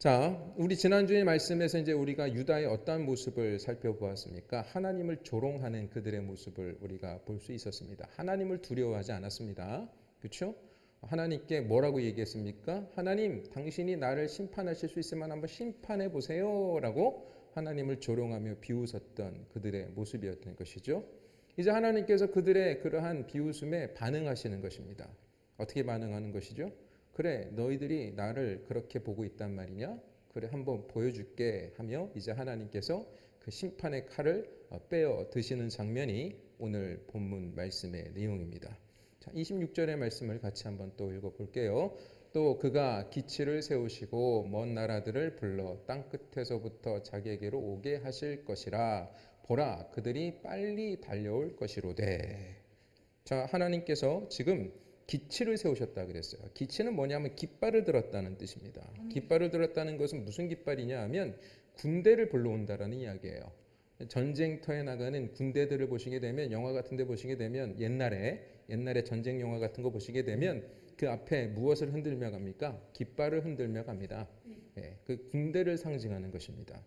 자, 우리 지난주의 말씀에서 이제 우리가 유다의 어떠한 모습을 살펴보았습니까? 하나님을 조롱하는 그들의 모습을 우리가 볼 수 있었습니다. 하나님을 두려워하지 않았습니다. 그렇죠? 하나님께 뭐라고 얘기했습니까? 하나님, 당신이 나를 심판하실 수 있으면 한번 심판해 보세요라고 하나님을 조롱하며 비웃었던 그들의 모습이었던 것이죠. 이제 하나님께서 그들의 그러한 비웃음에 반응하시는 것입니다. 어떻게 반응하는 것이죠? 그래, 너희들이 나를 그렇게 보고 있단 말이냐? 그래, 한번 보여줄게 하며 이제 하나님께서 그 심판의 칼을 빼어 드시는 장면이 오늘 본문 말씀의 내용입니다. 자, 26절의 말씀을 같이 한번 또 읽어볼게요. 또 그가 기치를 세우시고 먼 나라들을 불러 땅 끝에서부터 자기에게로 오게 하실 것이라. 보라, 그들이 빨리 달려올 것이로되. 자, 하나님께서 지금 기치를 세우셨다 그랬어요. 기치는 뭐냐면 깃발을 들었다는 뜻입니다. 깃발을 들었다는 것은 무슨 깃발이냐 하면 군대를 불러온다라는 이야기예요. 전쟁터에 나가는 군대들을 보시게 되면, 영화 같은 데 보시게 되면 옛날에 전쟁 영화 같은 거 보시게 되면 그 앞에 무엇을 흔들며 갑니까? 깃발을 흔들며 갑니다. 예, 그 군대를 상징하는 것입니다.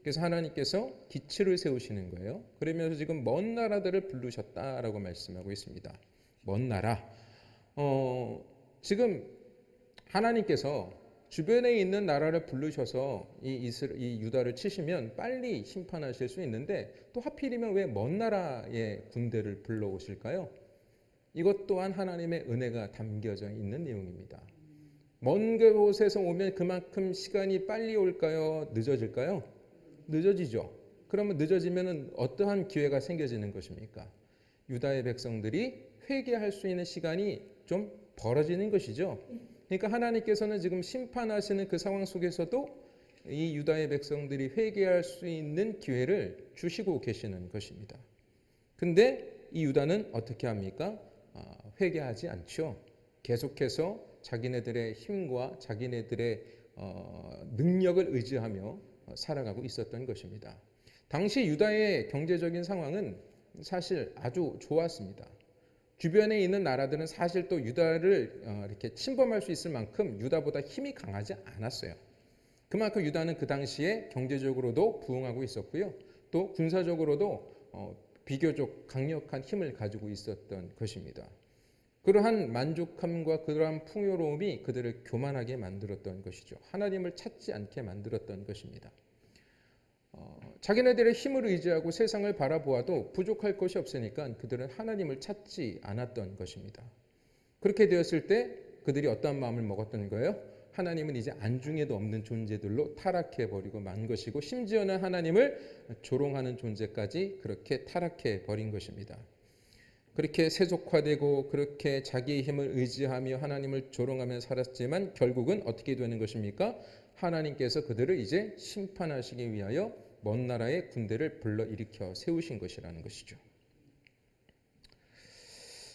그래서 하나님께서 기치를 세우시는 거예요. 그러면서 지금 먼 나라들을 부르셨다라고 말씀하고 있습니다. 먼 나라. 지금 하나님께서 주변에 있는 나라를 부르셔서 이 유다를 치시면 빨리 심판하실 수 있는데, 또 하필이면 왜 먼 나라의 군대를 불러오실까요? 이것 또한 하나님의 은혜가 담겨져 있는 내용입니다. 먼 곳에서 오면 그만큼 시간이 빨리 올까요? 늦어질까요? 늦어지죠. 그러면 늦어지면 어떠한 기회가 생겨지는 것입니까? 유다의 백성들이 회개할 수 있는 시간이 좀 벌어지는 것이죠. 그러니까 하나님께서는 지금 심판하시는 그 상황 속에서도 이 유다의 백성들이 회개할 수 있는 기회를 주시고 계시는 것입니다. 근데 이 유다는 어떻게 합니까? 회개하지 않죠. 계속해서 자기네들의 힘과 자기네들의 능력을 의지하며 살아가고 있었던 것입니다. 당시 유다의 경제적인 상황은 사실 아주 좋았습니다. 주변에 있는 나라들은 사실 또 유다를 이렇게 침범할 수 있을 만큼 유다보다 힘이 강하지 않았어요. 그만큼 유다는 그 당시에 경제적으로도 부흥하고 있었고요. 또 군사적으로도 비교적 강력한 힘을 가지고 있었던 것입니다. 그러한 만족함과 그러한 풍요로움이 그들을 교만하게 만들었던 것이죠. 하나님을 찾지 않게 만들었던 것입니다. 자기네들의 힘을 의지하고 세상을 바라보아도 부족할 것이 없으니까 그들은 하나님을 찾지 않았던 것입니다. 그렇게 되었을 때 그들이 어떠한 마음을 먹었던 거예요? 하나님은 이제 안중에도 없는 존재들로 타락해버리고 만 것이고, 심지어는 하나님을 조롱하는 존재까지 그렇게 타락해버린 것입니다. 그렇게 세속화되고 그렇게 자기의 힘을 의지하며 하나님을 조롱하며 살았지만 결국은 어떻게 되는 것입니까? 하나님께서 그들을 이제 심판하시기 위하여 먼 나라의 군대를 불러일으켜 세우신 것이라는 것이죠.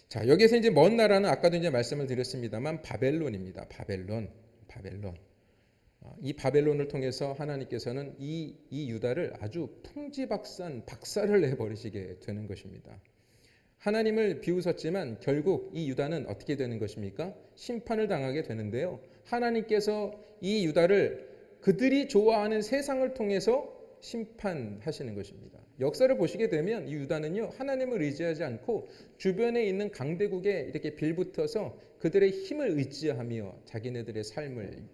자, 여기서 이제 먼 나라는 아까도 이제 말씀을 드렸습니다만 바벨론입니다. 바벨론. 이 바벨론을 통해서 하나님께서는 이 유다를 아주 박살을 내버리시게 되는 것입니다. 하나님을 비웃었지만 결국 이 유다는 어떻게 되는 것입니까? 심판을 당하게 되는데요. 하나님께서 이 유다를 그들이 좋아하는 세상을 통해서 심판하시는 것입니다. 역사를 보시게 되면 이 유다는요, 하나님을 의지하지 않고 주변에 있는 강대국에 이렇게 빌붙어서 그들의 힘을 의지하며 자기네들의 삶을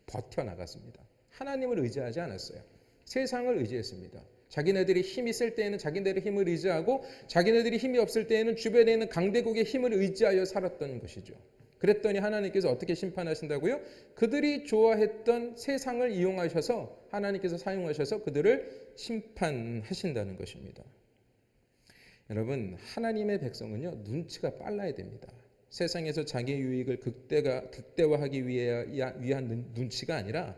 버텨나갔습니다. 하나님을 의지하지 않았어요. 세상을 의지했습니다. 자기네들이 힘이 있을 때에는 자기네들의 힘을 의지하고, 자기네들이 힘이 없을 때에는 주변에 있는 강대국의 힘을 의지하여 살았던 것이죠. 그랬더니 하나님께서 어떻게 심판하신다고요? 그들이 좋아했던 세상을 이용하셔서 하나님께서 사용하셔서 그들을 심판하신다는 것입니다. 여러분, 하나님의 백성은요, 눈치가 빨라야 됩니다. 세상에서 자기의 유익을 극대화하기 위한 눈치가 아니라,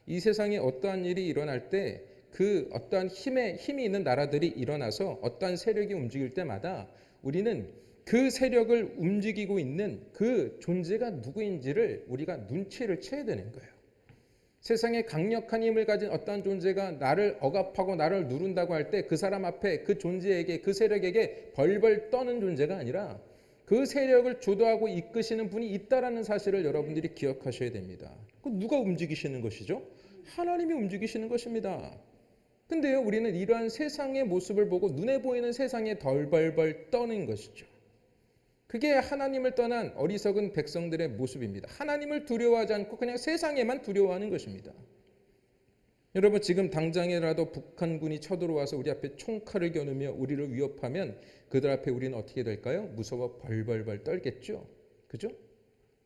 이 세상에 어떠한 일이 일어날 때 그 어떠한 힘이 있는 나라들이 일어나서 어떠한 세력이 움직일 때마다 우리는 그 세력을 움직이고 있는 그 존재가 누구인지를 우리가 눈치를 채야 되는 거예요. 세상에 강력한 힘을 가진 어떠한 존재가 나를 억압하고 나를 누른다고 할 때 그 사람 앞에 그 존재에게, 그 세력에게 벌벌 떠는 존재가 아니라 그 세력을 주도하고 이끄시는 분이 있다라는 사실을 여러분들이 기억하셔야 됩니다. 누가 움직이시는 것이죠? 하나님이 움직이시는 것입니다. 근데요, 우리는 이러한 세상의 모습을 보고 눈에 보이는 세상에 덜벌벌 떠는 것이죠. 그게 하나님을 떠난 어리석은 백성들의 모습입니다. 하나님을 두려워하지 않고 그냥 세상에만 두려워하는 것입니다. 여러분, 지금 당장이라도 북한군이 쳐들어와서 우리 앞에 총칼을 겨누며 우리를 위협하면 그들 앞에 우리는 어떻게 될까요? 무서워 벌벌벌 떨겠죠. 그죠?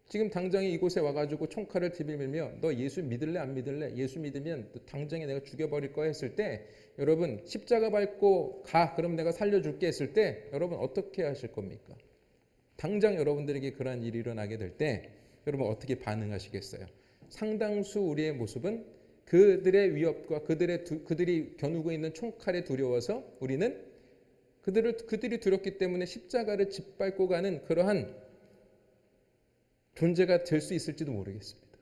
지금 당장에 이곳에 와가지고 총칼을 들이밀며 너 예수 믿을래 안 믿을래? 예수 믿으면 당장에 내가 죽여버릴 거야 했을 때, 여러분 십자가 밟고 가, 그럼 내가 살려줄게 했을 때 여러분 어떻게 하실 겁니까? 당장 여러분들에게 그러한 일이 일어나게 될 때 여러분 어떻게 반응하시겠어요? 상당수 우리의 모습은 그들의 위협과 그들이 겨누고 있는 총칼에 두려워서 우리는 그들이 두렵기 때문에 십자가를 짓밟고 가는 그러한 존재가 될 수 있을지도 모르겠습니다.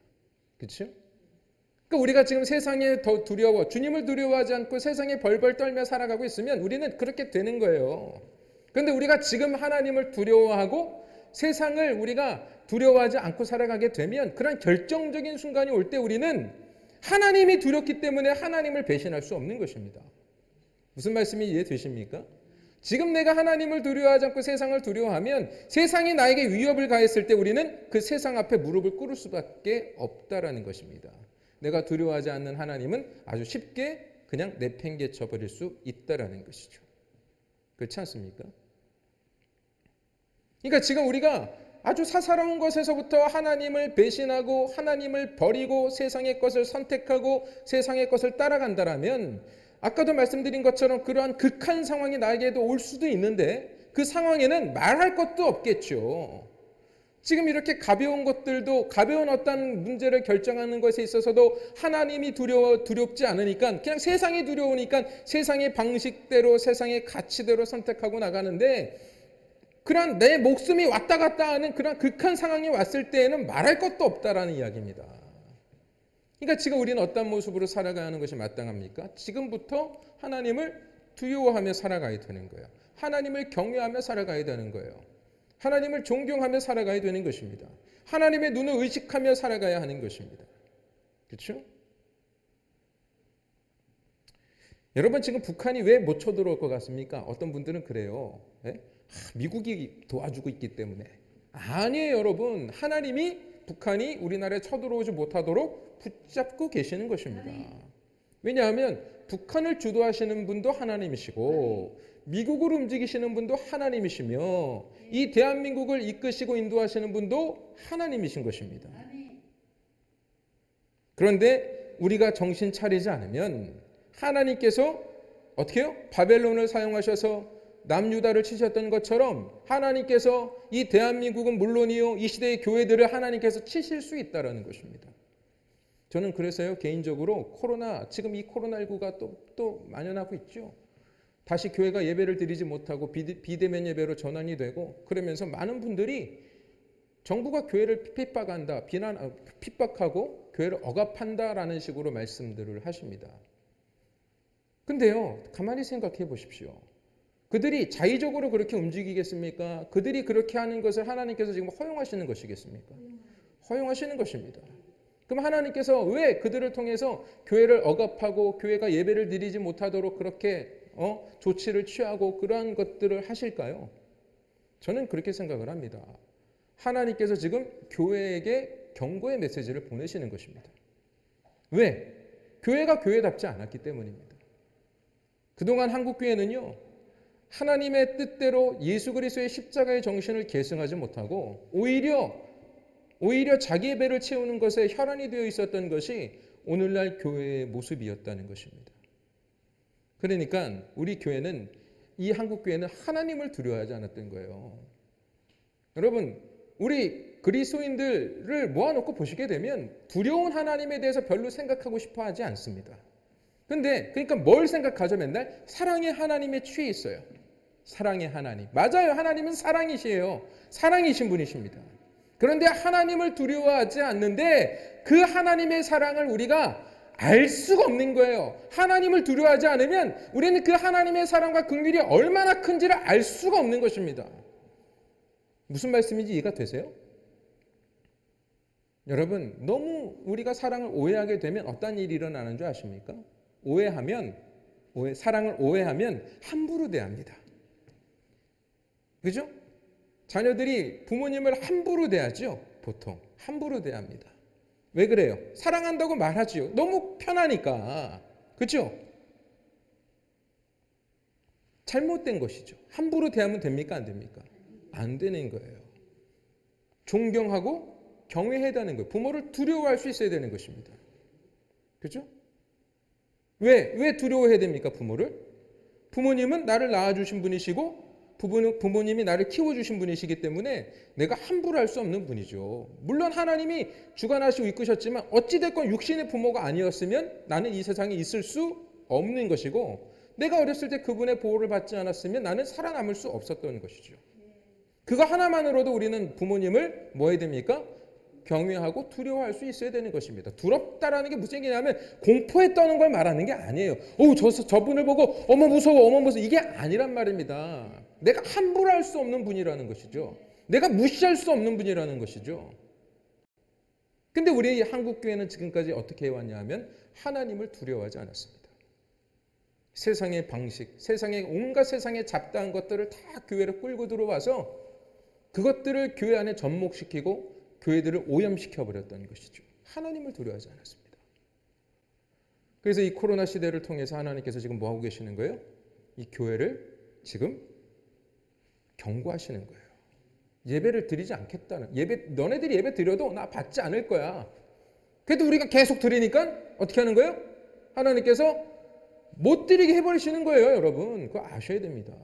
그렇죠? 그러니까 우리가 지금 세상에 더 두려워, 주님을 두려워하지 않고 세상에 벌벌 떨며 살아가고 있으면 우리는 그렇게 되는 거예요. 그런데 우리가 지금 하나님을 두려워하고 세상을 우리가 두려워하지 않고 살아가게 되면 그런 결정적인 순간이 올 때 우리는 하나님이 두렵기 때문에 하나님을 배신할 수 없는 것입니다. 무슨 말씀이 이해되십니까? 지금 내가 하나님을 두려워하지 않고 세상을 두려워하면 세상이 나에게 위협을 가했을 때 우리는 그 세상 앞에 무릎을 꿇을 수밖에 없다라는 것입니다. 내가 두려워하지 않는 하나님은 아주 쉽게 그냥 내팽개쳐 버릴 수 있다라는 것이죠. 그렇지 않습니까? 그러니까 지금 우리가 아주 사사로운 것에서부터 하나님을 배신하고 하나님을 버리고 세상의 것을 선택하고 세상의 것을 따라간다라면 아까도 말씀드린 것처럼 그러한 극한 상황이 나에게도 올 수도 있는데 그 상황에는 말할 것도 없겠죠. 지금 이렇게 가벼운 것들도, 가벼운 어떤 문제를 결정하는 것에 있어서도 하나님이 두렵지 않으니까 그냥 세상이 두려우니까 세상의 방식대로 세상의 가치대로 선택하고 나가는데, 그런 내 목숨이 왔다 갔다 하는 그런 극한 상황이 왔을 때에는 말할 것도 없다라는 이야기입니다. 그러니까 지금 우리는 어떤 모습으로 살아가야 하는 것이 마땅합니까? 지금부터 하나님을 두려워하며 살아가야 되는 거예요. 하나님을 경외하며 살아가야 되는 거예요. 하나님을 존경하며 살아가야 되는 것입니다. 하나님의 눈을 의식하며 살아가야 하는 것입니다. 그렇죠? 여러분, 지금 북한이 왜 못 쳐들어올 것 같습니까? 어떤 분들은 그래요. 미국이 도와주고 있기 때문에. 아니에요, 여러분. 하나님이 북한이 우리나라에 쳐들어오지 못하도록 붙잡고 계시는 것입니다. 왜냐하면 북한을 주도하시는 분도 하나님이시고 미국을 움직이시는 분도 하나님이시며 이 대한민국을 이끄시고 인도하시는 분도 하나님이신 것입니다. 그런데 우리가 정신 차리지 않으면 하나님께서 어떻게 해요? 바벨론을 사용하셔서 남유다를 치셨던 것처럼 하나님께서 이 대한민국은 물론이요, 이 시대의 교회들을 하나님께서 치실 수 있다는 것입니다. 저는 그래서요, 개인적으로 지금 이 코로나19가 또 만연하고 있죠. 다시 교회가 예배를 드리지 못하고 비대면 예배로 전환이 되고 그러면서 많은 분들이 정부가 교회를 핍박한다, 핍박하고 교회를 억압한다라는 식으로 말씀들을 하십니다. 근데요, 가만히 생각해 보십시오. 그들이 자의적으로 그렇게 움직이겠습니까? 그들이 그렇게 하는 것을 하나님께서 지금 허용하시는 것이겠습니까? 허용하시는 것입니다. 그럼 하나님께서 왜 그들을 통해서 교회를 억압하고 교회가 예배를 드리지 못하도록 그렇게 조치를 취하고 그러한 것들을 하실까요? 저는 그렇게 생각을 합니다. 하나님께서 지금 교회에게 경고의 메시지를 보내시는 것입니다. 왜? 교회가 교회답지 않았기 때문입니다. 그동안 한국교회는요, 하나님의 뜻대로 예수 그리스도의 십자가의 정신을 계승하지 못하고 오히려 자기의 배를 채우는 것에 혈안이 되어 있었던 것이 오늘날 교회의 모습이었다는 것입니다. 그러니까 우리 교회는, 이 한국교회는 하나님을 두려워하지 않았던 거예요. 여러분, 우리 그리스도인들을 모아놓고 보시게 되면 두려운 하나님에 대해서 별로 생각하고 싶어 하지 않습니다. 그러니까 뭘 생각하죠? 맨날 사랑의 하나님에 취해 있어요. 사랑의 하나님. 맞아요. 하나님은 사랑이시에요. 사랑이신 분이십니다. 그런데 하나님을 두려워하지 않는데 그 하나님의 사랑을 우리가 알 수가 없는 거예요. 하나님을 두려워하지 않으면 우리는 그 하나님의 사랑과 긍휼이 얼마나 큰지를 알 수가 없는 것입니다. 무슨 말씀인지 이해가 되세요? 여러분, 너무 우리가 사랑을 오해하게 되면 어떤 일이 일어나는 줄 아십니까? 사랑을 오해하면 함부로 대합니다. 그죠? 자녀들이 부모님을 함부로 대하죠. 보통 함부로 대합니다. 왜 그래요? 사랑한다고 말하지요. 너무 편하니까. 그죠? 잘못된 것이죠. 함부로 대하면 됩니까? 안 됩니까? 안 되는 거예요. 존경하고 경외해야 되는 거예요. 부모를 두려워할 수 있어야 되는 것입니다. 그죠? 왜 두려워해야 됩니까? 부모를? 부모님은 나를 낳아주신 분이시고 부모님이 나를 키워주신 분이시기 때문에 내가 함부로 할 수 없는 분이죠. 물론 하나님이 주관하시고 이끄셨지만 어찌됐건 육신의 부모가 아니었으면 나는 이 세상에 있을 수 없는 것이고, 내가 어렸을 때 그분의 보호를 받지 않았으면 나는 살아남을 수 없었던 것이죠. 그거 하나만으로도 우리는 부모님을 뭐 해야 됩니까? 경외하고 두려워할 수 있어야 되는 것입니다. 두렵다라는 게 무슨 얘기냐면 공포에 떠는 걸 말하는 게 아니에요. 저분을 보고 어머 무서워 이게 아니란 말입니다. 내가 함부로 할 수 없는 분이라는 것이죠. 내가 무시할 수 없는 분이라는 것이죠. 근데 우리 한국 교회는 지금까지 어떻게 해왔냐 하면 하나님을 두려워하지 않았습니다. 세상의 방식, 온갖 세상의 잡다한 것들을 다 교회로 끌고 들어와서 그것들을 교회 안에 접목시키고 교회들을 오염시켜버렸던 것이죠. 하나님을 두려워하지 않았습니다. 그래서 이 코로나 시대를 통해서 하나님께서 지금 뭐 하고 계시는 거예요? 이 교회를 지금 경고하시는 거예요. 예배를 드리지 않겠다는, 너네들이 예배 드려도 나 받지 않을 거야. 그래도 우리가 계속 드리니까 어떻게 하는 거예요? 하나님께서 못 드리게 해버리시는 거예요, 여러분. 그거 아셔야 됩니다.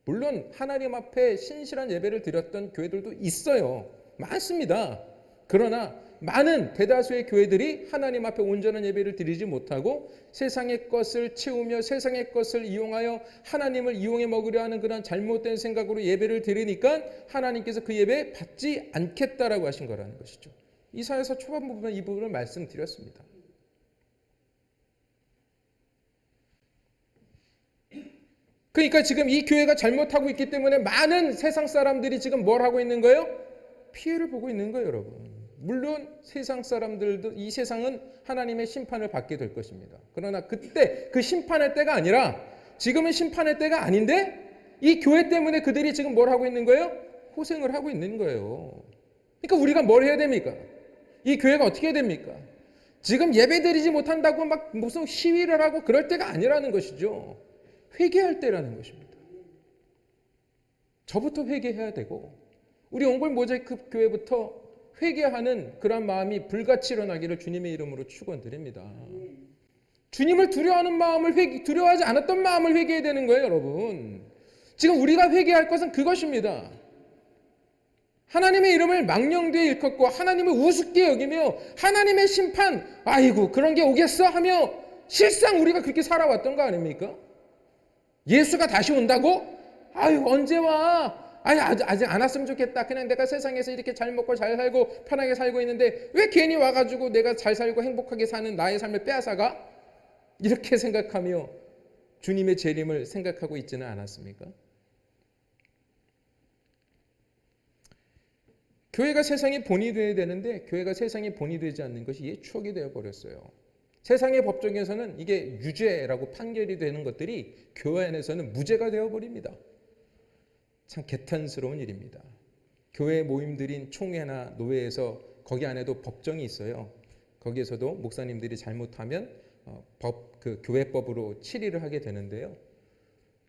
물론 하나님 앞에 신실한 예배를 드렸던 교회들도 있어요. 많습니다. 그러나 많은 대다수의 교회들이 하나님 앞에 온전한 예배를 드리지 못하고 세상의 것을 채우며 세상의 것을 이용하여 하나님을 이용해 먹으려 하는 그런 잘못된 생각으로 예배를 드리니까 하나님께서 그 예배 받지 않겠다라고 하신 거라는 것이죠. 이사야서 초반 부분은 이 부분을 말씀드렸습니다. 그러니까 지금 이 교회가 잘못하고 있기 때문에 많은 세상 사람들이 지금 뭘 하고 있는 거예요? 피해를 보고 있는 거예요, 여러분. 물론 세상 사람들도 이 세상은 하나님의 심판을 받게 될 것입니다. 그러나 그때 그 심판의 때가 아니라 지금은 심판의 때가 아닌데 이 교회 때문에 그들이 지금 뭘 하고 있는 거예요? 고생을 하고 있는 거예요. 그러니까 우리가 뭘 해야 됩니까? 이 교회가 어떻게 해야 됩니까? 지금 예배드리지 못한다고 막 무슨 시위를 하고 그럴 때가 아니라는 것이죠. 회개할 때라는 것입니다. 저부터 회개해야 되고 우리 옹골 모자이크 교회부터 회개하는 그런 마음이 불같이 일어나기를 주님의 이름으로 축원드립니다. 주님을 두려워하는 마음을 두려워하지 않았던 마음을 회개해야 되는 거예요, 여러분. 지금 우리가 회개할 것은 그것입니다. 하나님의 이름을 망령되이 일컫고 하나님을 우습게 여기며 하나님의 심판, 아이고 그런 게 오겠어 하며 실상 우리가 그렇게 살아왔던 거 아닙니까? 예수가 다시 온다고? 아유 언제 와? 아직 안 왔으면 좋겠다. 그냥 내가 세상에서 이렇게 잘 먹고 잘 살고 편하게 살고 있는데 왜 괜히 와가지고 내가 잘 살고 행복하게 사는 나의 삶을 빼앗아가? 이렇게 생각하며 주님의 재림을 생각하고 있지는 않았습니까? 교회가 세상의 본이 되어야 되는데 교회가 세상의 본이 되지 않는 것이 옛 추억이 되어버렸어요. 세상의 법정에서는 이게 유죄라고 판결이 되는 것들이 교회 안에서는 무죄가 되어버립니다. 참 개탄스러운 일입니다. 교회 모임들인 총회나 노회에서 거기 안에도 법정이 있어요. 거기에서도 목사님들이 잘못하면 교회법으로 치리를 하게 되는데요.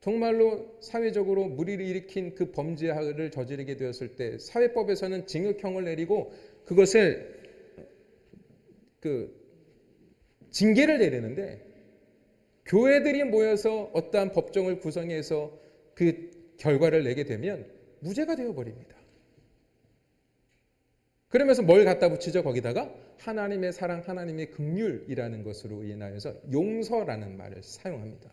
정말로 사회적으로 무리를 일으킨 그 범죄를 저지르게 되었을 때 사회법에서는 징역형을 내리고 그것을 징계를 내리는데 교회들이 모여서 어떠한 법정을 구성해서 그 결과를 내게 되면 무죄가 되어버립니다. 그러면서 뭘 갖다 붙이죠? 거기다가 하나님의 사랑, 하나님의 긍휼이라는 것으로 인하여서 용서라는 말을 사용합니다.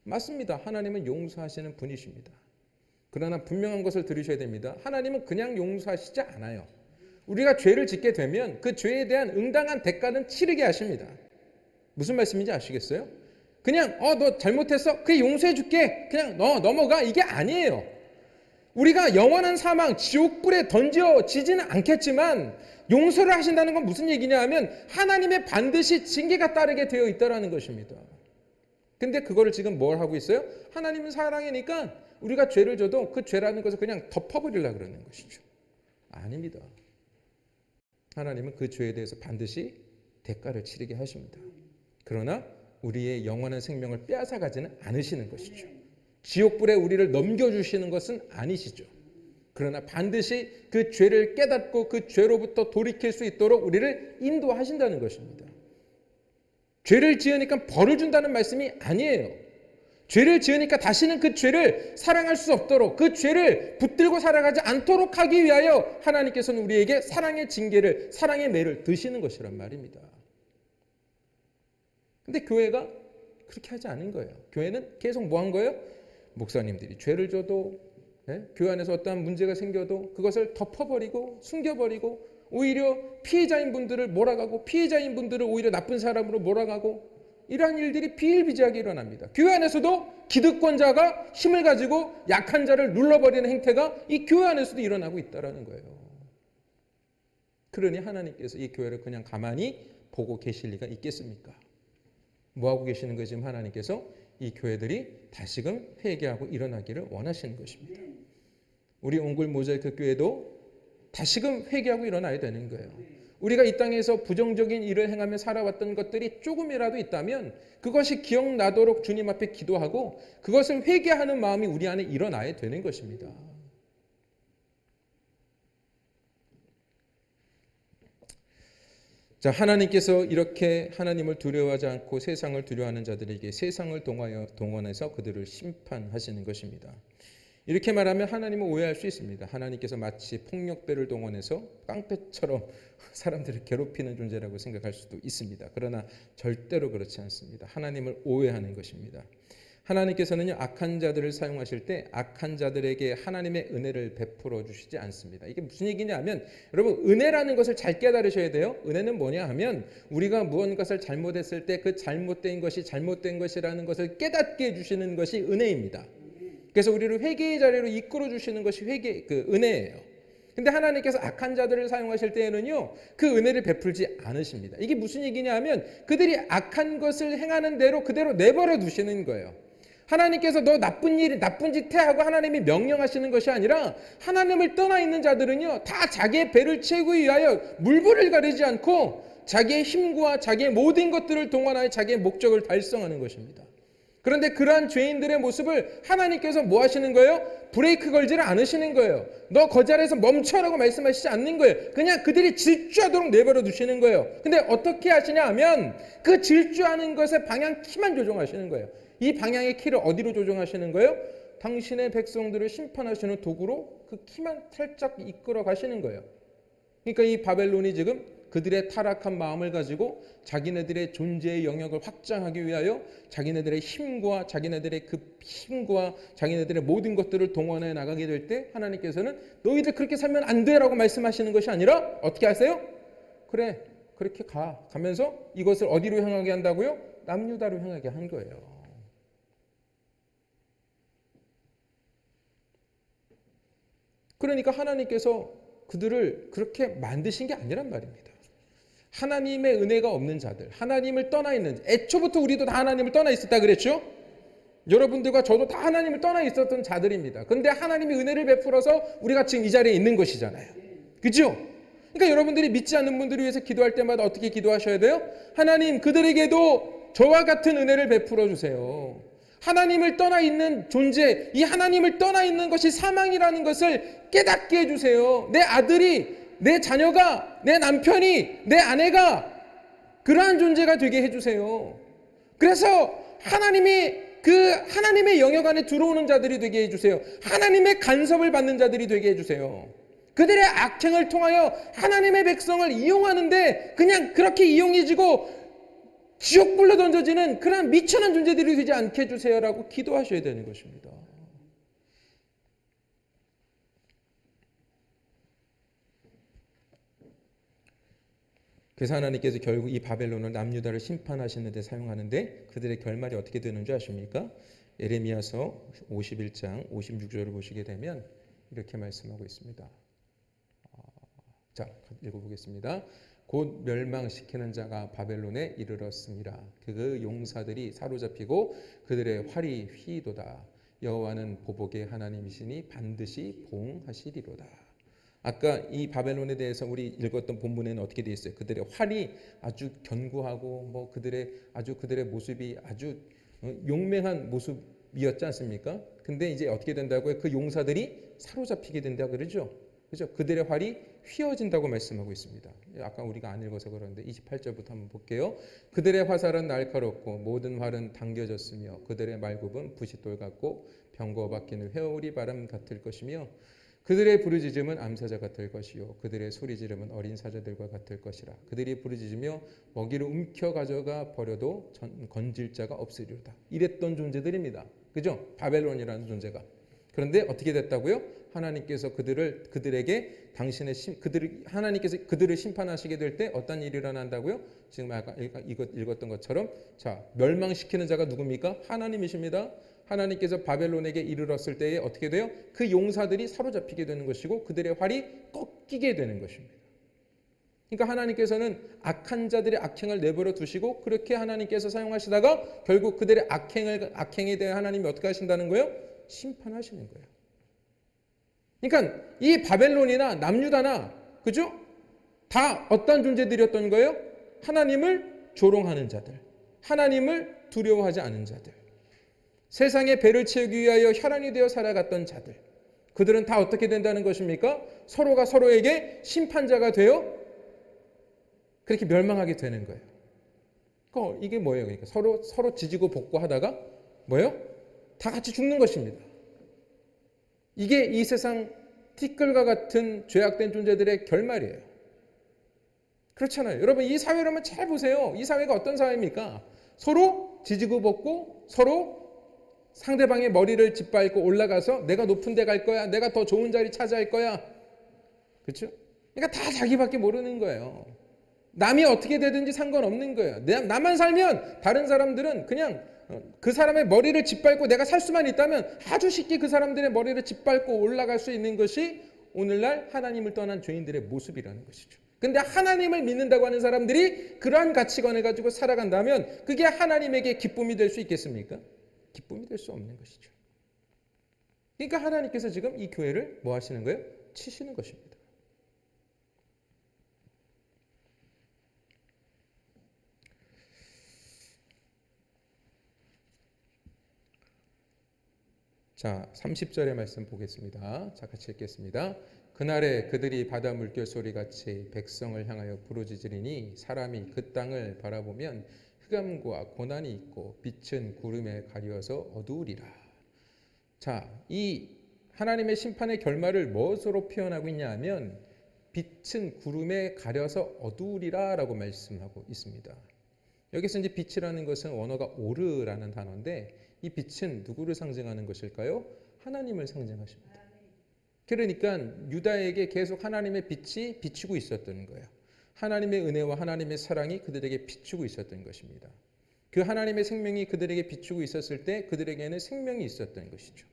맞습니다. 하나님은 용서하시는 분이십니다. 그러나 분명한 것을 들으셔야 됩니다. 하나님은 그냥 용서하시지 않아요. 우리가 죄를 짓게 되면 그 죄에 대한 응당한 대가는 치르게 하십니다. 무슨 말씀인지 아시겠어요? 그냥 너 잘못했어? 그래 용서해 줄게. 그냥 너 넘어가. 이게 아니에요. 우리가 영원한 사망, 지옥불에 던져지지는 않겠지만 용서를 하신다는 건 무슨 얘기냐 하면 하나님의 반드시 징계가 따르게 되어 있다는 것입니다. 근데 그거를 지금 뭘 하고 있어요? 하나님은 사랑이니까 우리가 죄를 져도 그 죄라는 것을 그냥 덮어버리려고 그러는 것이죠. 아닙니다. 하나님은 그 죄에 대해서 반드시 대가를 치르게 하십니다. 그러나 우리의 영원한 생명을 빼앗아가지는 않으시는 것이죠. 지옥불에 우리를 넘겨주시는 것은 아니시죠. 그러나 반드시 그 죄를 깨닫고 그 죄로부터 돌이킬 수 있도록 우리를 인도하신다는 것입니다. 죄를 지으니까 벌을 준다는 말씀이 아니에요. 죄를 지으니까 다시는 그 죄를 사랑할 수 없도록 그 죄를 붙들고 살아가지 않도록 하기 위하여 하나님께서는 우리에게 사랑의 징계를, 사랑의 매를 드시는 것이란 말입니다. 근데 교회가 그렇게 하지 않은 거예요. 교회는 계속 뭐 한 거예요? 목사님들이 죄를 져도, 교회 안에서 어떠한 문제가 생겨도 그것을 덮어버리고 숨겨버리고 오히려 피해자인 분들을 몰아가고 피해자인 분들을 오히려 나쁜 사람으로 몰아가고 이러한 일들이 비일비재하게 일어납니다. 교회 안에서도 기득권자가 힘을 가지고 약한 자를 눌러버리는 행태가 이 교회 안에서도 일어나고 있다는 거예요. 그러니 하나님께서 이 교회를 그냥 가만히 보고 계실 리가 있겠습니까? 뭐하고 계시는 거예요? 지금 하나님께서 이 교회들이 다시금 회개하고 일어나기를 원하시는 것입니다. 우리 옹굴 모자이크 교회도 다시금 회개하고 일어나야 되는 거예요. 우리가 이 땅에서 부정적인 일을 행하며 살아왔던 것들이 조금이라도 있다면 그것이 기억나도록 주님 앞에 기도하고 그것을 회개하는 마음이 우리 안에 일어나야 되는 것입니다. 자, 하나님께서 이렇게 하나님을 두려워하지 않고 세상을 두려워하는 자들에게 세상을 동원해서 그들을 심판하시는 것입니다. 이렇게 말하면 하나님을 오해할 수 있습니다. 하나님께서 마치 폭력배를 동원해서 깡패처럼 사람들을 괴롭히는 존재라고 생각할 수도 있습니다. 그러나 절대로 그렇지 않습니다. 하나님을 오해하는 것입니다. 하나님께서는요, 악한 자들을 사용하실 때 악한 자들에게 하나님의 은혜를 베풀어 주시지 않습니다. 이게 무슨 얘기냐 하면 여러분, 은혜라는 것을 잘 깨달으셔야 돼요. 은혜는 뭐냐 하면 우리가 무언가를 잘못했을 때 그 잘못된 것이 잘못된 것이라는 것을 깨닫게 해주시는 것이 은혜입니다. 그래서 우리를 회개의 자리로 이끌어 주시는 것이 은혜예요. 근데 하나님께서 악한 자들을 사용하실 때에는요, 그 은혜를 베풀지 않으십니다. 이게 무슨 얘기냐 하면 그들이 악한 것을 행하는 대로 그대로 내버려 두시는 거예요. 하나님께서 너 나쁜 짓 해 하고 하나님이 명령하시는 것이 아니라 하나님을 떠나 있는 자들은요, 다 자기의 배를 채우기 위하여 물불을 가리지 않고 자기의 힘과 자기의 모든 것들을 동원하여 자기의 목적을 달성하는 것입니다. 그런데 그러한 죄인들의 모습을 하나님께서 뭐 하시는 거예요? 브레이크 걸지를 않으시는 거예요. 너 그 자리에서 멈춰라고 말씀하시지 않는 거예요. 그냥 그들이 질주하도록 내버려 두시는 거예요. 근데 어떻게 하시냐 하면 그 질주하는 것의 방향 키만 조정하시는 거예요. 이 방향의 키를 어디로 조정하시는 거예요? 당신의 백성들을 심판하시는 도구로 그 키만 살짝 이끌어 가시는 거예요. 그러니까 이 바벨론이 지금 그들의 타락한 마음을 가지고 자기네들의 존재의 영역을 확장하기 위하여 자기네들의 힘과 자기네들의 자기네들의 모든 것들을 동원해 나가게 될 때 하나님께서는 너희들 그렇게 살면 안 돼라고 말씀하시는 것이 아니라 어떻게 하세요? 그래, 그렇게 가면서 이것을 어디로 향하게 한다고요? 남유다로 향하게 한 거예요. 그러니까 하나님께서 그들을 그렇게 만드신 게 아니란 말입니다. 하나님의 은혜가 없는 자들, 하나님을 떠나 있는, 애초부터 우리도 다 하나님을 떠나 있었다 그랬죠? 여러분들과 저도 다 하나님을 떠나 있었던 자들입니다. 그런데 하나님의 은혜를 베풀어서 우리가 지금 이 자리에 있는 것이잖아요. 그렇죠? 그러니까 여러분들이 믿지 않는 분들을 위해서 기도할 때마다 어떻게 기도하셔야 돼요? 하나님, 그들에게도 저와 같은 은혜를 베풀어 주세요. 하나님을 떠나 있는 존재, 이 하나님을 떠나 있는 것이 사망이라는 것을 깨닫게 해주세요. 내 아들이, 내 자녀가, 내 남편이, 내 아내가 그러한 존재가 되게 해주세요. 그래서 하나님의 영역 안에 들어오는 자들이 되게 해주세요. 하나님의 간섭을 받는 자들이 되게 해주세요. 그들의 악행을 통하여 하나님의 백성을 이용하는데 그냥 그렇게 이용해지고 지옥불로 던져지는 그런 미천한 존재들이 되지 않게 해주세요라고 기도하셔야 되는 것입니다. 그래서 하나님께서 결국 이 바벨론을 남유다를 심판하시는 데 사용하는데 그들의 결말이 어떻게 되는 줄 아십니까? 예레미야서 51장 56절을 보시게 되면 이렇게 말씀하고 있습니다. 자, 읽어보겠습니다. 곧 멸망시키는 자가 바벨론에 이르렀습니다. 그 용사들이 사로잡히고 그들의 활이 휘도다. 여호와는 보복의 하나님이시니 반드시 보응하시리로다. 아까 이 바벨론에 대해서 우리 읽었던 본문에는 어떻게 되어 있어요? 그들의 활이 아주 견고하고 뭐 그들의 모습이 아주 용맹한 모습이었지 않습니까? 근데 이제 어떻게 된다고요? 그 용사들이 사로잡히게 된다 그러죠. 그죠? 그들의 활이 휘어진다고 말씀하고 있습니다. 아까 우리가 안 읽어서 그러는데 28절부터 한번 볼게요. 그들의 화살은 날카롭고 모든 활은 당겨졌으며 그들의 말굽은 부싯돌 같고 병거 박히는 회오리 바람 같을 것이며 그들의 부르짖음은 암사자 같을 것이요 그들의 소리지름은 어린 사자들과 같을 것이라. 그들이 부르짖으며 먹이를 움켜 가져가 버려도 건질 자가 없으리로다. 이랬던 존재들입니다. 그죠? 바벨론이라는 존재가. 그런데 어떻게 됐다고요? 하나님께서 하나님께서 그들을 심판하시게 될 때 어떤 일이 일어난다고요? 지금 아까 읽었던 것처럼 자, 멸망시키는 자가 누굽니까? 하나님이십니다. 하나님께서 바벨론에게 이르렀을 때에 어떻게 돼요? 그 용사들이 사로잡히게 되는 것이고 그들의 활이 꺾이게 되는 것입니다. 그러니까 하나님께서는 악한 자들의 악행을 내버려 두시고 그렇게 하나님께서 사용하시다가 결국 그들의 악행에 대해 하나님이 어떻게 하신다는 거예요? 심판하시는 거예요. 그러니까 이 바벨론이나 남유다나 그죠? 다 어떤 존재들이었던 거예요? 하나님을 조롱하는 자들, 하나님을 두려워하지 않은 자들, 세상의 배를 채우기 위하여 혈안이 되어 살아갔던 자들, 그들은 다 어떻게 된다는 것입니까? 서로가 서로에게 심판자가 되어 그렇게 멸망하게 되는 거예요. 그러니까 이게 뭐예요? 그러니까 서로 지지고 볶고 하다가 뭐예요? 다 같이 죽는 것입니다. 이게 이 세상 티끌과 같은 죄악된 존재들의 결말이에요. 그렇잖아요. 여러분 이 사회를 한번 잘 보세요. 이 사회가 어떤 사회입니까? 서로 지지고 볶고 서로 상대방의 머리를 짓밟고 올라가서 내가 높은 데 갈 거야. 내가 더 좋은 자리 차지할 거야. 그렇죠? 그러니까 다 자기밖에 모르는 거예요. 남이 어떻게 되든지 상관없는 거예요. 나만 살면 다른 사람들은 그냥 그 사람의 머리를 짓밟고 내가 살 수만 있다면 아주 쉽게 그 사람들의 머리를 짓밟고 올라갈 수 있는 것이 오늘날 하나님을 떠난 죄인들의 모습이라는 것이죠. 근데 하나님을 믿는다고 하는 사람들이 그러한 가치관을 가지고 살아간다면 그게 하나님에게 기쁨이 될 수 있겠습니까? 기쁨이 될 수 없는 것이죠. 그러니까 하나님께서 지금 이 교회를 뭐 하시는 거예요? 치시는 것입니다. 자, 30절의 말씀 보겠습니다. 자, 같이 읽겠습니다. 그날에 그들이 바다 물결 소리같이 백성을 향하여 부르짖으리니 사람이 그 땅을 바라보면 흑암과 고난이 있고 빛은 구름에 가려서 어두우리라. 자, 이 하나님의 심판의 결말을 무엇으로 표현하고 있냐 하면 빛은 구름에 가려서 어두우리라 라고 말씀하고 있습니다. 여기서 이제 빛이라는 것은 원어가 오르라는 단어인데 이 빛은 누구를 상징하는 것일까요? 하나님을 상징하십니다. 그러니까 유다에게 계속 하나님의 빛이 비추고 있었던 거예요. 하나님의 은혜와 하나님의 사랑이 그들에게 비추고 있었던 것입니다. 그 하나님의 생명이 그들에게 비추고 있었을 때 그들에게는 생명이 있었던 것이죠.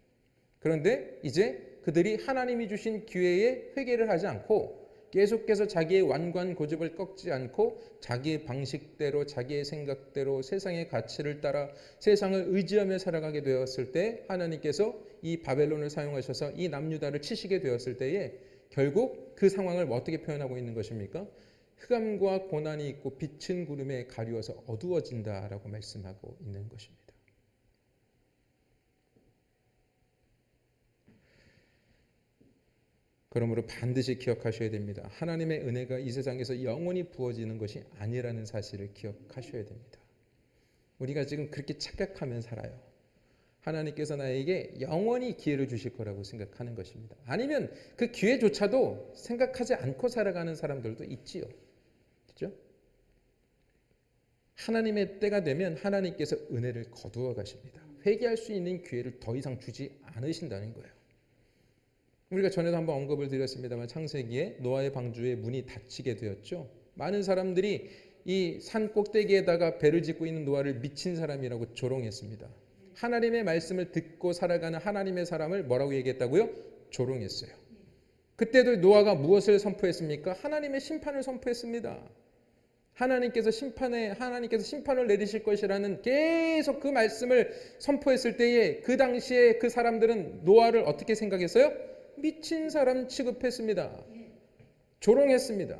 그런데 이제 그들이 하나님이 주신 기회에 회개를 하지 않고 계속해서 자기의 완고한 고집을 꺾지 않고 자기의 방식대로 자기의 생각대로 세상의 가치를 따라 세상을 의지하며 살아가게 되었을 때 하나님께서 이 바벨론을 사용하셔서 이 남유다를 치시게 되었을 때에 결국 그 상황을 어떻게 표현하고 있는 것입니까? 흑암과 고난이 있고 빛은 구름에 가리워서 어두워진다라고 말씀하고 있는 것입니다. 그러므로 반드시 기억하셔야 됩니다. 하나님의 은혜가 이 세상에서 영원히 부어지는 것이 아니라는 사실을 기억하셔야 됩니다. 우리가 지금 그렇게 착각하면 살아요. 하나님께서 나에게 영원히 기회를 주실 거라고 생각하는 것입니다. 아니면 그 기회조차도 생각하지 않고 살아가는 사람들도 있지요. 그렇죠? 하나님의 때가 되면 하나님께서 은혜를 거두어 가십니다. 회개할 수 있는 기회를 더 이상 주지 않으신다는 거예요. 우리가 전에도 한번 언급을 드렸습니다만 창세기에 노아의 방주에 문이 닫히게 되었죠. 많은 사람들이 이 산 꼭대기에다가 배를 짓고 있는 노아를 미친 사람이라고 조롱했습니다. 하나님의 말씀을 듣고 살아가는 하나님의 사람을 뭐라고 얘기했다고요? 조롱했어요. 그때도 노아가 무엇을 선포했습니까? 하나님의 심판을 선포했습니다. 하나님께서 심판을 내리실 것이라는 계속 그 말씀을 선포했을 때에 그 당시에 그 사람들은 노아를 어떻게 생각했어요? 미친 사람 취급했습니다. 조롱했습니다.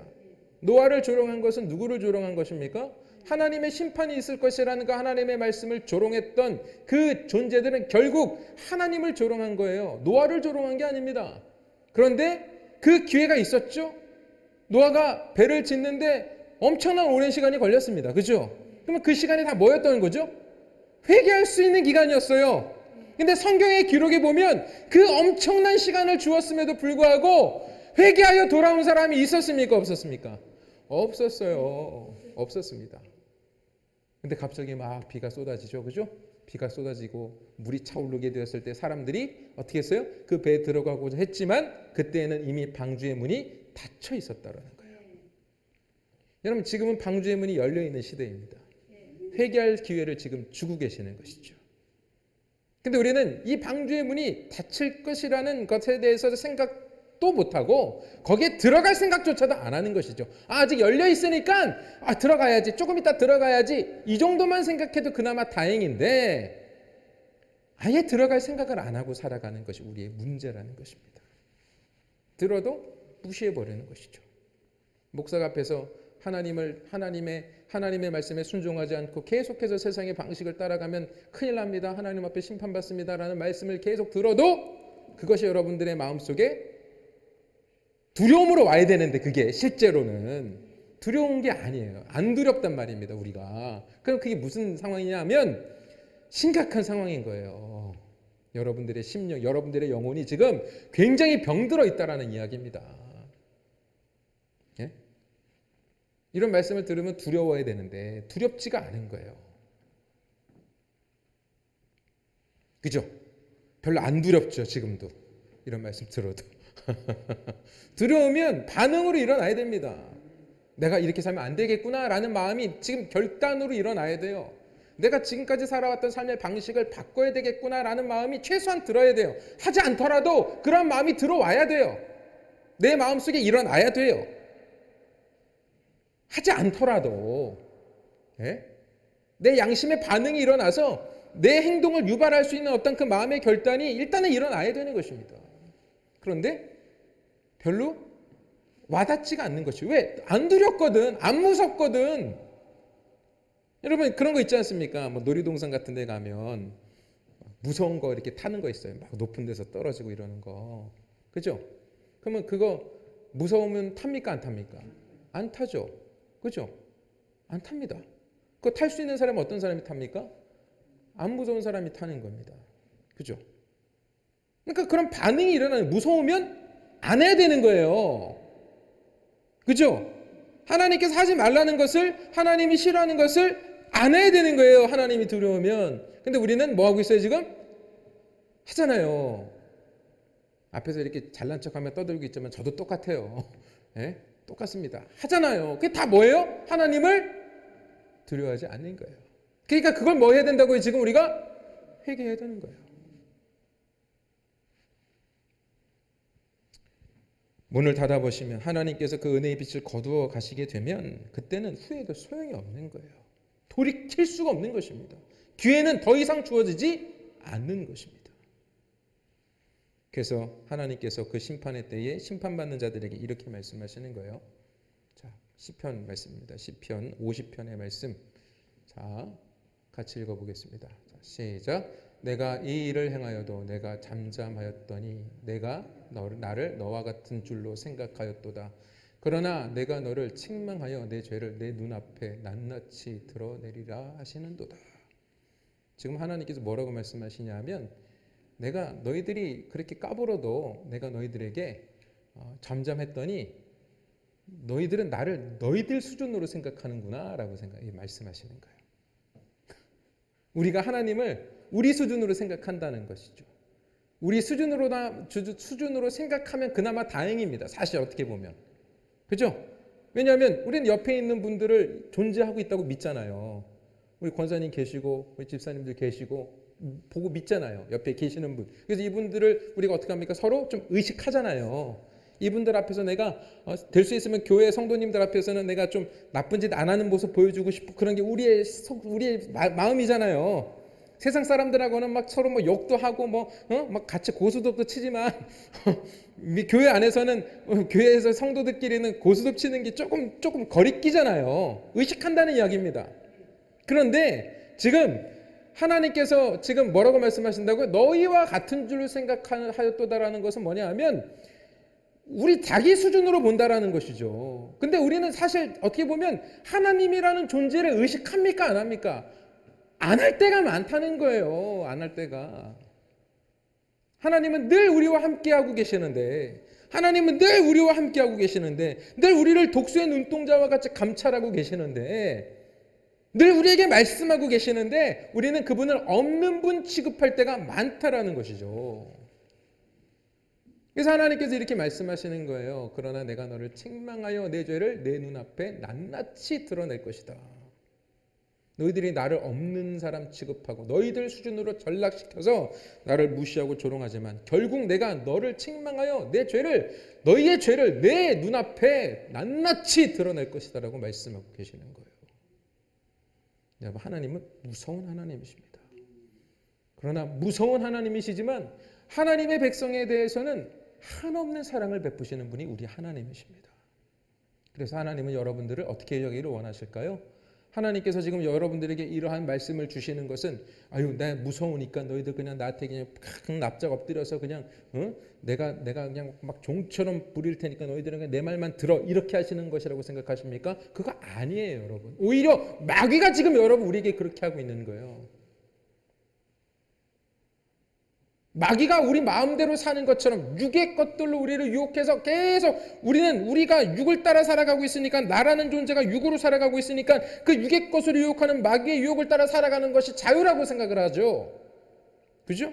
노아를 조롱한 것은 누구를 조롱한 것입니까? 하나님의 심판이 있을 것이라는 그 하나님의 말씀을 조롱했던 그 존재들은 결국 하나님을 조롱한 거예요. 노아를 조롱한 게 아닙니다. 그런데 그 기회가 있었죠. 노아가 배를 짓는데 엄청난 오랜 시간이 걸렸습니다. 그죠? 그러면 그 시간이 다 뭐였던 거죠? 회개할 수 있는 기간이었어요. 근데 성경의 기록에 보면 그 엄청난 시간을 주었음에도 불구하고 회개하여 돌아온 사람이 있었습니까? 없었습니까? 없었어요. 없었습니다. 근데 갑자기 막 비가 쏟아지죠. 그죠? 비가 쏟아지고 물이 차오르게 되었을 때 사람들이 어떻게 했어요? 그 배에 들어가고자 했지만 그때는 이미 방주의 문이 닫혀 있었다라는 거예요. 여러분, 지금은 방주의 문이 열려 있는 시대입니다. 회개할 기회를 지금 주고 계시는 것이죠. 근데 우리는 이 방주의 문이 닫힐 것이라는 것에 대해서 생각도 못하고 거기에 들어갈 생각조차도 안 하는 것이죠. 아직 열려 있으니까 들어가야지, 조금 이따 들어가야지, 이 정도만 생각해도 그나마 다행인데 아예 들어갈 생각을 안 하고 살아가는 것이 우리의 문제라는 것입니다. 들어도 무시해버리는 것이죠. 목사가 앞에서 하나님의 말씀에 순종하지 않고 계속해서 세상의 방식을 따라가면 큰일 납니다. 하나님 앞에 심판받습니다라는 말씀을 계속 들어도 그것이 여러분들의 마음속에 두려움으로 와야 되는데 그게 실제로는 두려운 게 아니에요. 안 두렵단 말입니다. 우리가. 그럼 그게 무슨 상황이냐면 심각한 상황인 거예요. 여러분들의 심령, 여러분들의 영혼이 지금 굉장히 병들어 있다라는 이야기입니다. 예? 이런 말씀을 들으면 두려워야 되는데 두렵지가 않은 거예요. 그죠? 별로 안 두렵죠. 지금도 이런 말씀 들어도. 두려우면 반응으로 일어나야 됩니다. 내가 이렇게 살면 안 되겠구나라는 마음이 지금 결단으로 일어나야 돼요. 내가 지금까지 살아왔던 삶의 방식을 바꿔야 되겠구나라는 마음이 최소한 들어야 돼요. 하지 않더라도 그런 마음이 들어와야 돼요. 내 마음속에 일어나야 돼요. 하지 않더라도 내 양심의 반응이 일어나서 내 행동을 유발할 수 있는 어떤 그 마음의 결단이 일단은 일어나야 되는 것입니다. 그런데 별로 와닿지가 않는 것이 왜? 안 두렵거든, 안 무섭거든. 여러분 그런 거 있지 않습니까? 뭐 놀이동산 같은 데 가면 무서운 거 이렇게 타는 거 있어요. 막 높은 데서 떨어지고 이러는 거. 그죠? 그러면 그거 무서우면 탑니까? 안 탑니까? 안 타죠. 그죠? 안 탑니다. 그거 탈 수 있는 사람은 어떤 사람이 탑니까? 안 무서운 사람이 타는 겁니다. 그죠? 그러니까 그런 반응이 일어나는, 무서우면 안 해야 되는 거예요. 그죠? 하나님께서 하지 말라는 것을, 하나님이 싫어하는 것을 안 해야 되는 거예요. 하나님이 두려우면. 근데 우리는 뭐 하고 있어요 지금? 하잖아요. 앞에서 이렇게 잘난 척하며 떠들고 있지만 저도 똑같아요. 예? 똑같습니다. 하잖아요. 그게 다 뭐예요? 하나님을 두려워하지 않는 거예요. 그러니까 그걸 뭐 해야 된다고요? 지금 우리가 회개해야 되는 거예요. 문을 닫아보시면 하나님께서 그 은혜의 빛을 거두어 가시게 되면 그때는 후회도 소용이 없는 거예요. 돌이킬 수가 없는 것입니다. 기회는 더 이상 주어지지 않는 것입니다. 그래서 하나님께서 그 심판의 때에 심판받는 자들에게 이렇게 말씀하시는 거예요. 자, 시편 말씀입니다. 시편 50편의 말씀. 자, 같이 읽어보겠습니다. 자, 시작. 내가 이 일을 행하여도 내가 잠잠하였더니 내가 나를 너와 같은 줄로 생각하였도다. 그러나 내가 너를 책망하여 내 죄를 내 눈앞에 낱낱이 드러내리라 하시는도다. 지금 하나님께서 뭐라고 말씀하시냐면 내가 너희들이 그렇게 까불어도 내가 너희들에게 잠잠했더니 너희들은 나를 너희들 수준으로 생각하는구나 라고 말씀하시는 거예요. 우리가 하나님을 우리 수준으로 생각한다는 것이죠. 우리 수준으로 생각하면 그나마 다행입니다. 사실 어떻게 보면. 그죠? 왜냐하면 우리는 옆에 있는 분들을 존재하고 있다고 믿잖아요. 우리 권사님 계시고 우리 집사님들 계시고 보고 믿잖아요. 옆에 계시는 분. 그래서 이분들을 우리가 어떻게 합니까? 서로 좀 의식하잖아요. 이분들 앞에서 내가 될 수 있으면 교회 성도님들 앞에서는 내가 좀 나쁜 짓 안 하는 모습 보여주고 싶고 그런 게 우리의 마음이잖아요. 세상 사람들하고는 막 서로 뭐 욕도 하고 막 같이 고스톱도 치지만 교회 안에서는 교회에서 성도들끼리는 고스톱 치는 게 조금 거리끼잖아요. 의식한다는 이야기입니다. 그런데 지금 하나님께서 지금 뭐라고 말씀하신다고요? 너희와 같은 줄 생각하였도다라는 것은 뭐냐 하면 우리 자기 수준으로 본다라는 것이죠. 근데 우리는 사실 어떻게 보면 하나님이라는 존재를 의식합니까? 안 합니까? 안 할 때가 많다는 거예요. 안 할 때가. 하나님은 늘 우리와 함께하고 계시는데 하나님은 늘 우리와 함께하고 계시는데 늘 우리를 독수의 눈동자와 같이 감찰하고 계시는데 늘 우리에게 말씀하고 계시는데 우리는 그분을 없는 분 취급할 때가 많다라는 것이죠. 그래서 하나님께서 이렇게 말씀하시는 거예요. 그러나 내가 너를 책망하여 내 죄를 내 눈앞에 낱낱이 드러낼 것이다. 너희들이 나를 없는 사람 취급하고 너희들 수준으로 전락시켜서 나를 무시하고 조롱하지만 결국 내가 너를 책망하여 너희의 죄를 내 눈앞에 낱낱이 드러낼 것이다 라고 말씀하고 계시는 거예요. 여러분, 하나님은 무서운 하나님이십니다. 그러나 무서운 하나님이시지만 하나님의 백성에 대해서는 한없는 사랑을 베푸시는 분이 우리 하나님이십니다. 그래서 하나님은 여러분들을 어떻게 여기를 원하실까요? 하나님께서 지금 여러분들에게 이러한 말씀을 주시는 것은 나 무서우니까 너희들 그냥 나한테 그냥 납작 엎드려서 그냥 내가 그냥 막 종처럼 부릴 테니까 너희들은 그냥 내 말만 들어 이렇게 하시는 것이라고 생각하십니까? 그거 아니에요, 여러분. 오히려 마귀가 지금 여러분 우리에게 그렇게 하고 있는 거예요. 마귀가 우리 마음대로 사는 것처럼 육의 것들로 우리를 유혹해서 계속 우리가 육을 따라 살아가고 있으니까 나라는 존재가 육으로 살아가고 있으니까 그 육의 것으로 유혹하는 마귀의 유혹을 따라 살아가는 것이 자유라고 생각을 하죠. 그죠?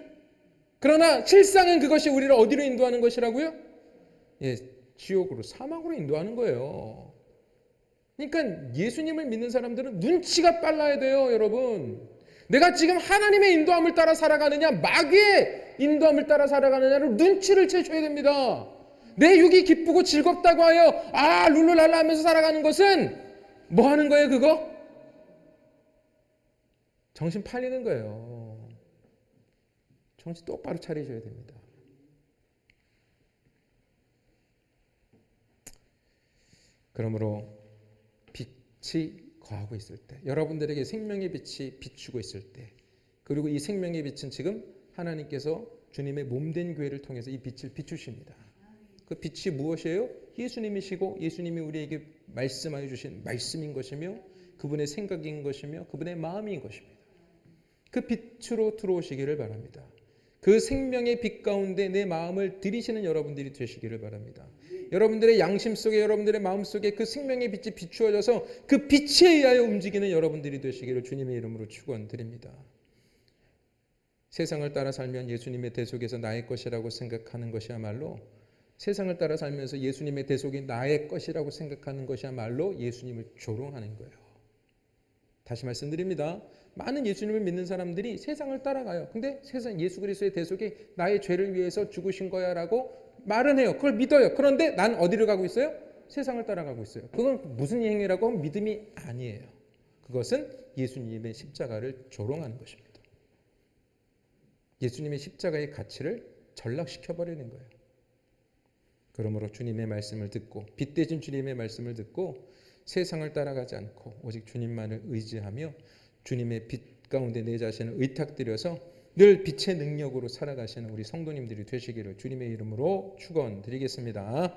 그러나 실상은 그것이 우리를 어디로 인도하는 것이라고요? 지옥으로, 사망으로 인도하는 거예요. 그러니까 예수님을 믿는 사람들은 눈치가 빨라야 돼요, 여러분. 내가 지금 하나님의 인도함을 따라 살아가느냐 마귀의 인도함을 따라 살아가느냐를 눈치를 채셔야 됩니다. 내 육이 기쁘고 즐겁다고 하여 룰루랄라 하면서 살아가는 것은 뭐 하는 거예요 그거? 정신 팔리는 거예요. 정신 똑바로 차리셔야 됩니다. 그러므로 빛이 거하고 있을 때, 여러분들에게 생명의 빛이 비추고 있을 때, 그리고 이 생명의 빛은 지금 하나님께서 주님의 몸된 교회를 통해서 이 빛을 비추십니다. 그 빛이 무엇이에요? 예수님이시고 예수님이 우리에게 말씀하여 주신 말씀인 것이며 그분의 생각인 것이며 그분의 마음인 것입니다. 그 빛으로 들어오시기를 바랍니다. 그 생명의 빛 가운데 내 마음을 들이시는 여러분들이 되시기를 바랍니다. 여러분들의 양심 속에 여러분들의 마음 속에 그 생명의 빛이 비추어져서 그 빛에 의하여 움직이는 여러분들이 되시기를 주님의 이름으로 축원드립니다. 세상을 따라 살면 예수님의 대속에서 나의 것이라고 생각하는 것이야말로, 세상을 따라 살면서 예수님의 대속이 나의 것이라고 생각하는 것이야말로 예수님을 조롱하는 거예요. 다시 말씀드립니다. 많은 예수님을 믿는 사람들이 세상을 따라가요. 근데 세상 예수 그리스도의 대속이 나의 죄를 위해서 죽으신 거야라고 말은 해요. 그걸 믿어요. 그런데 난 어디를 가고 있어요? 세상을 따라가고 있어요. 그건 무슨 행위라고 하면 믿음이 아니에요. 그것은 예수님의 십자가를 조롱하는 것입니다. 예수님의 십자가의 가치를 전락시켜버리는 거예요. 그러므로 주님의 말씀을 듣고 빛 대신 주님의 말씀을 듣고 세상을 따라가지 않고 오직 주님만을 의지하며 주님의 빛 가운데 내 자신을 의탁드려서 늘 빛의 능력으로 살아가시는 우리 성도님들이 되시기를 주님의 이름으로 축원드리겠습니다.